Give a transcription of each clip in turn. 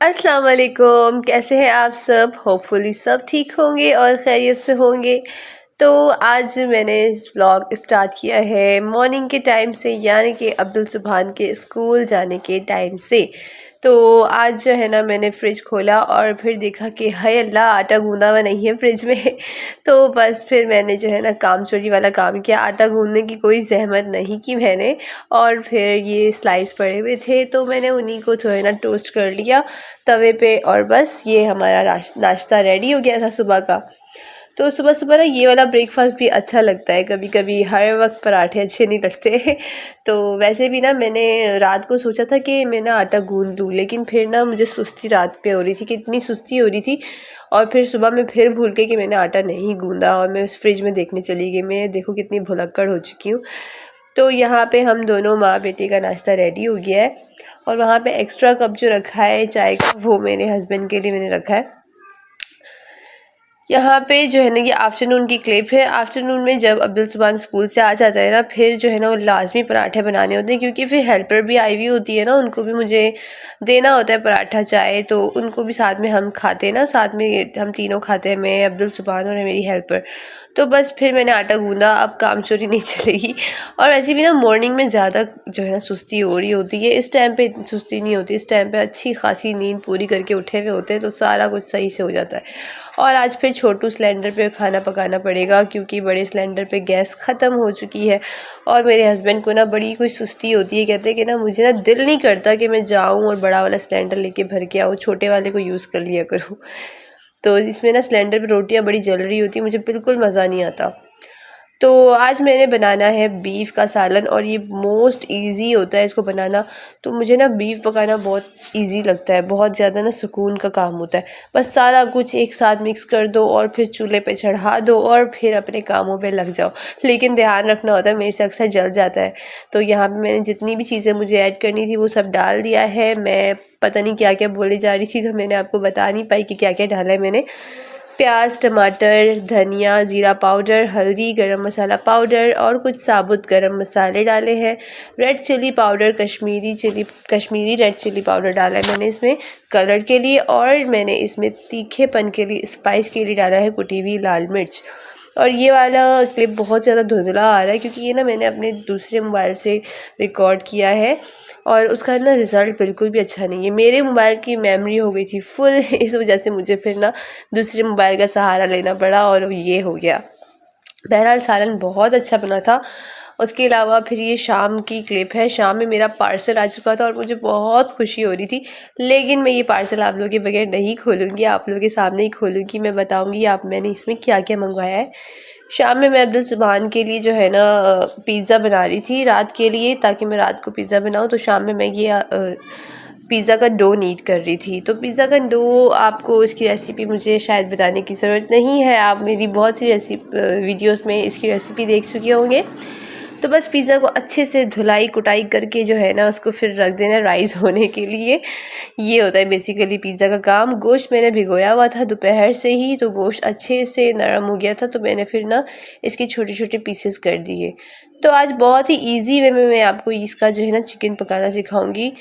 अस्सलाम वालेकुम, कैसे हैं आप सब? होपफुली सब ठीक होंगे और खैरियत से होंगे। तो आज मैंने इस व्लॉग स्टार्ट किया है मॉर्निंग के टाइम से, यानी कि अब्दुल सुभान के स्कूल जाने के टाइम से। तो आज जो है ना, मैंने फ़्रिज खोला और फिर देखा कि हाय अल्लाह, आटा गूंदा हुआ नहीं है फ़्रिज में। तो बस फिर मैंने जो है ना काम चोरी वाला काम किया। आटा गूंदने की कोई ज़हमत नहीं की मैंने, और फिर ये स्लाइस पड़े हुए थे तो मैंने उन्हीं को जो है ना टोस्ट कर लिया तवे पे, और बस ये हमारा नाश्ता रेडी हो गया था सुबह का। तो सुबह सुबह ना ये वाला ब्रेकफास्ट भी अच्छा लगता है, कभी कभी हर वक्त पराठे अच्छे नहीं लगते। तो वैसे भी ना मैंने रात को सोचा था कि मैं ना आटा गूंद लूँ, लेकिन फिर ना मुझे सुस्ती रात पे हो रही थी कि इतनी सुस्ती हो रही थी। और फिर सुबह मैं फिर भूल गई कि मैंने आटा नहीं गूंदा, और मैं फ्रिज में देखने चली गई। मैं देखो कितनी भुलक्कड़ हो चुकी हूँ। तो यहाँ पे हम दोनों माँ बेटे का नाश्ता रेडी हो गया है, और वहाँ पे एक्स्ट्रा कप जो रखा है चाय का, वो मेरे हस्बैंड के लिए मैंने रखा है। यहाँ पे जो है ना ये आफ्टरनून की क्लिप है। आफ्टरनून में जब अब्दुल सुभान स्कूल से आ जाता है ना, फिर जो है ना वो लाजमी पराठे बनाने होते हैं, क्योंकि फिर हेल्पर भी आई हुई होती है ना, उनको भी मुझे देना होता है पराठा चाय। तो उनको भी साथ में हम खाते हैं ना, साथ में हम तीनों खाते हैं, मैं, अब्दुल सुभान और मेरी हेल्पर। तो बस फिर मैंने आटा गूंदा, अब काम चोरी नहीं चलेगी। और ऐसे भी ना मॉर्निंग में ज़्यादा जो है ना सुस्ती हो रही होती है, इस टाइम पे इतनी सुस्ती नहीं होती। इस टाइम पे अच्छी खासी नींद पूरी करके उठे हुए होते हैं, तो सारा कुछ सही से हो जाता है। और आज फिर छोटू सिलेंडर पे खाना पकाना पड़ेगा, क्योंकि बड़े सिलेंडर पे गैस ख़त्म हो चुकी है। और मेरे हस्बैंड को ना बड़ी कोई सुस्ती होती है, कहते हैं कि ना मुझे ना दिल नहीं करता कि मैं जाऊँ और बड़ा वाला सिलेंडर लेके भर के आऊँ, छोटे वाले को यूज़ कर लिया करूँ। तो इसमें ना सिलेंडर पे रोटियां बड़ी जल रही होती, मुझे बिल्कुल मज़ा नहीं आता। तो आज मैंने बनाना है बीफ का सालन, और ये मोस्ट इजी होता है इसको बनाना। तो मुझे ना बीफ पकाना बहुत इजी लगता है, बहुत ज़्यादा ना सुकून का काम होता है। बस सारा कुछ एक साथ मिक्स कर दो और फिर चूल्हे पे चढ़ा दो और फिर अपने कामों पे लग जाओ। लेकिन ध्यान रखना होता है, मेरे से अक्सर जल जाता है। तो यहाँ पे मैंने जितनी भी चीज़ें मुझे ऐड करनी थी वो सब डाल दिया है। मैं पता नहीं क्या क्या बोले जा रही थी, तो मैंने आपको बता नहीं पाई कि क्या क्या डाला है मैंने। प्याज, टमाटर, धनिया, ज़ीरा पाउडर, हल्दी, गरम मसाला पाउडर और कुछ साबुत गरम मसाले डाले हैं। Red chilli powder, Kashmiri red chilli powder डाला है मैंने इसमें कलर के लिए। और मैंने इसमें तीखेपन के लिए, स्पाइस के लिए डाला है कुटी हुई लाल मिर्च। और ये वाला क्लिप बहुत ज़्यादा धुंधला आ रहा है, क्योंकि ये ना मैंने अपने दूसरे मोबाइल से रिकॉर्ड किया है, और उसका ना रिज़ल्ट बिल्कुल भी अच्छा नहीं है। मेरे मोबाइल की मेमोरी हो गई थी फुल, इस वजह से मुझे फिर ना दूसरे मोबाइल का सहारा लेना पड़ा, और ये हो गया। बहरहाल सालन बहुत अच्छा बना था। उसके अलावा फिर ये शाम की क्लिप है। शाम में मेरा पार्सल आ चुका था और मुझे बहुत खुशी हो रही थी, लेकिन मैं ये पार्सल आप लोगों के बगैर नहीं खोलूँगी, आप लोगों के सामने ही खोलूँगी। मैं बताऊँगी आप मैंने इसमें क्या क्या मंगवाया है। शाम में मैं अब्दुल सुभान के लिए जो है ना पिज़्ज़ा बना रही थी रात के लिए, ताकि मैं रात को पिज़्ज़ा बनाऊँ। तो शाम में मैं ये पिज़्ज़ा का डो नीड कर रही थी। तो पिज़्ज़ा का डो, आपको इसकी रेसिपी मुझे शायद बताने की ज़रूरत नहीं है, आप मेरी बहुत सी वीडियोस में इसकी रेसिपी देख चुके होंगे। तो बस पिज़्ज़ा को अच्छे से धुलाई कुटाई करके जो है ना उसको फिर रख देना राइस होने के लिए। ये होता है बेसिकली पिज़्ज़ा का काम। गोश्त मैंने भिगोया हुआ था दोपहर से ही, तो गोश्त अच्छे से नरम हो गया था, तो मैंने फिर ना इसके छोटे छोटे पीसेस कर दिए। तो आज बहुत ही ईजी वे में मैं आपको इसका जो है ना चिकन पकाना सिखाऊंगी।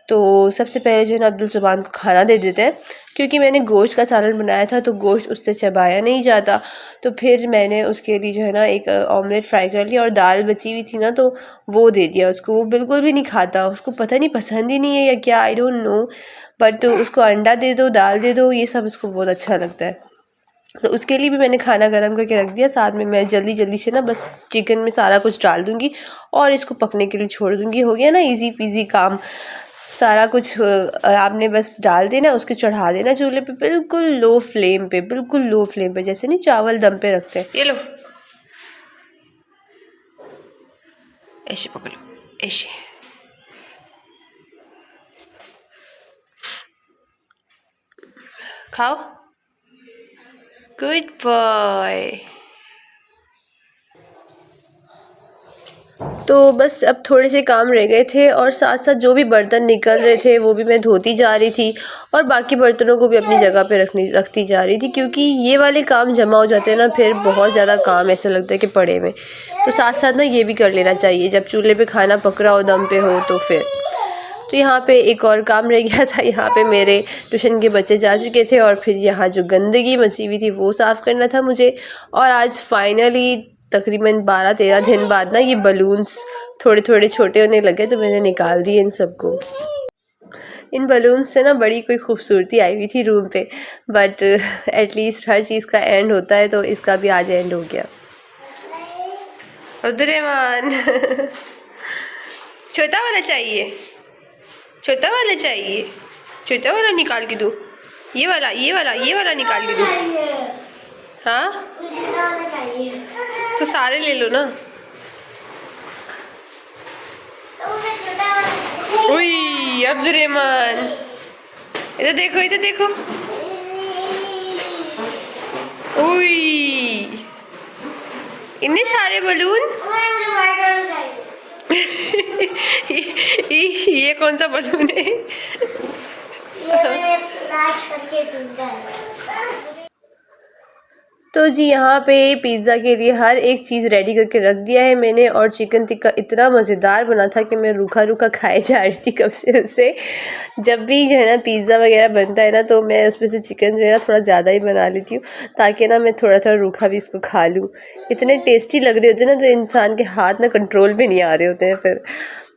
तो सबसे पहले जो है ना अब्दुल सुभान को खाना दे देते हैं, क्योंकि मैंने गोश्त का सालन बनाया था तो गोश्त उससे चबाया नहीं जाता। तो फिर मैंने उसके लिए जो है ना एक ऑमलेट फ्राई कर लिया, और दाल बची हुई थी ना तो वो दे दिया उसको। वो बिल्कुल भी नहीं खाता, उसको पता नहीं पसंद ही नहीं है या क्या, आई डोंट नो। बट उसको अंडा दे दो, दाल दे दो, ये सब उसको बहुत अच्छा लगता है। तो उसके लिए भी मैंने खाना गर्म करके रख दिया। साथ में मैं जल्दी जल्दी से ना बस चिकन में सारा कुछ डाल दूँगी और इसको पकने के लिए छोड़ दूँगी। हो गया ना इजी पीजी काम। सारा कुछ आपने बस डाल देना, उसको चढ़ा देना चूल्हे पे, बिल्कुल लो फ्लेम पे, बिल्कुल लो फ्लेम पे, जैसे नहीं चावल दम पे रखते हैं। ये लो, ऐसे पकड़ो, ऐसे। खाओ, गुड बॉय। तो बस अब थोड़े से काम रह गए थे, और साथ साथ जो भी बर्तन निकल रहे थे वो भी मैं धोती जा रही थी, और बाकी बर्तनों को भी अपनी जगह पे रखती जा रही थी, क्योंकि ये वाले काम जमा हो जाते हैं ना, फिर बहुत ज़्यादा काम ऐसा लगता है कि पड़े में। तो साथ साथ ना ये भी कर लेना चाहिए जब चूल्हे पे खाना पक रहा हो, दम पे हो, तो फिर तो यहाँ पे एक और काम रह गया था, यहाँ पे मेरे ट्यूशन के बच्चे जा चुके थे और फिर यहाँ जो गंदगी मची हुई थी वो साफ़ करना था मुझे। और आज फाइनली तकरीबन 12-13 दिन बाद ना ये बलून्स थोड़े थोड़े छोटे होने लगे, तो मैंने निकाल दिए इन सबको। इन बलून्स से ना बड़ी कोई खूबसूरती आई हुई थी रूम पे, बट एटलीस्ट हर चीज़ का एंड होता है, तो इसका भी आज एंड हो गया। अब्दुर्रहमान छोटा वाला चाहिए, छोटा वाला चाहिए, छोटा वाला निकाल के दो, ये वाला ये वाला ये वाला निकाल के दो। हाँ तो सारे ले लो ना। उई अब्दुर्रहमान, इधर देखो इधर देखो। उई इतने सारे बलून। ये कौन सा बलून है? तो जी यहाँ पे पिज़्ज़ा के लिए हर एक चीज़ रेडी करके रख दिया है मैंने, और चिकन टिक्का इतना मज़ेदार बना था कि मैं रूखा रूखा खाए जा रही थी कब से उसे। जब भी जो है ना पिज़्ज़ा वगैरह बनता है ना, तो मैं उसमें से चिकन जो है ना थोड़ा ज़्यादा ही बना लेती हूँ, ताकि ना मैं थोड़ा थोड़ा रूखा भी इसको खा लूँ। इतने टेस्टी लग रहे होते हैं ना, जो इंसान के हाथ ना कंट्रोल भी नहीं आ रहे होते हैं फिर।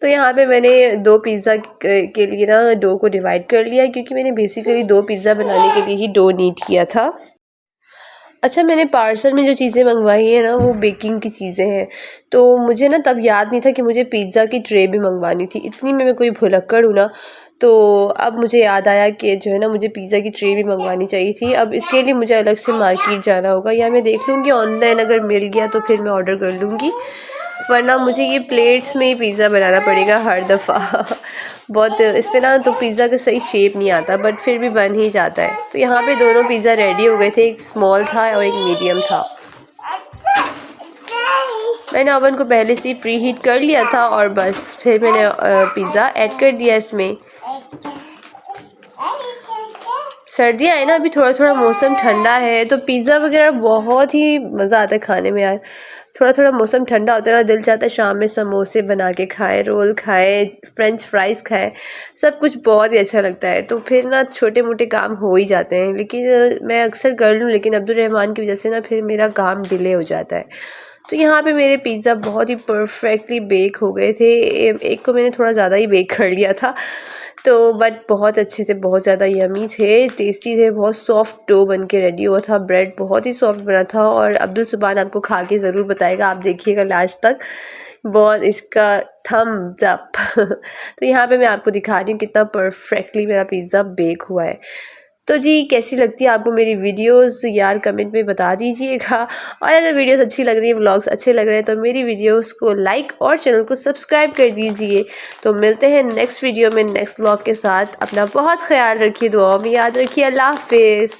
तो यहाँ पे मैंने 2 पिज़्ज़ा के लिए ना डो को डिवाइड कर लिया, क्योंकि मैंने बेसिकली 2 पिज़्ज़ा बनाने के लिए ही डो नीड किया था। अच्छा, मैंने पार्सल में जो चीज़ें मंगवाई हैं ना, वो बेकिंग की चीज़ें हैं, तो मुझे ना तब याद नहीं था कि मुझे पिज़्ज़ा की ट्रे भी मंगवानी थी। इतनी मैं कोई भुलक्कड़ हूँ ना, तो अब मुझे याद आया कि जो है ना मुझे पिज़्ज़ा की ट्रे भी मंगवानी चाहिए थी। अब इसके लिए मुझे अलग से मार्केट जाना होगा, या मैं देख लूँगी ऑनलाइन, अगर मिल गया तो फिर मैं ऑर्डर कर लूँगी, वरना मुझे ये प्लेट्स में ही पिज़्ज़ा बनाना पड़ेगा हर दफ़ा। बहुत इस पे ना तो पिज़्ज़ा का सही शेप नहीं आता, बट फिर भी बन ही जाता है। तो यहाँ पे दोनों पिज़्ज़ा रेडी हो गए थे, एक स्मॉल था और एक मीडियम था। मैंने ओवन को पहले से ही प्री हीट कर लिया था, और बस फिर मैंने पिज़्ज़ा ऐड कर दिया इसमें। सर्दियाँ है ना, अभी थोड़ा थोड़ा मौसम ठंडा है, तो पिज़्ज़ा वगैरह बहुत ही मज़ा आता है खाने में यार। थोड़ा थोड़ा मौसम ठंडा होता है ना, दिल चाहता है शाम में समोसे बना के खाएं, रोल खाएं, फ्रेंच फ्राइज़ खाएं, सब कुछ बहुत ही अच्छा लगता है। तो फिर ना छोटे मोटे काम हो ही जाते हैं, लेकिन मैं अक्सर कर लूँ, लेकिन अब्दुर्रहमान की वजह से ना फिर मेरा काम डिले हो जाता है। तो यहाँ पे मेरे पिज़्ज़ा बहुत ही परफेक्टली बेक हो गए थे। एक को मैंने थोड़ा ज़्यादा ही बेक कर लिया था, तो बट बहुत अच्छे थे, बहुत ज़्यादा यमी थे, टेस्टी थे, बहुत सॉफ्ट डो बन के रेडी हुआ था। ब्रेड बहुत ही सॉफ्ट बना था, और अब्दुल सुबान आपको खा के ज़रूर बताएगा, आप देखिएगा लास्ट तक, बहुत इसका थम्स अप। तो यहाँ पे मैं आपको दिखा रही हूँ कितना परफेक्टली मेरा पिज़्ज़ा बेक हुआ है। तो जी कैसी लगती है आपको मेरी वीडियोस यार, कमेंट में बता दीजिएगा। और अगर वीडियोस अच्छी लग रही है, व्लॉग्स अच्छे लग रहे हैं, तो मेरी वीडियोस को लाइक और चैनल को सब्सक्राइब कर दीजिए। तो मिलते हैं नेक्स्ट वीडियो में नेक्स्ट व्लॉग के साथ। अपना बहुत ख्याल रखिए, दुआओं में याद रखिए। अल्लाह हाफिज़।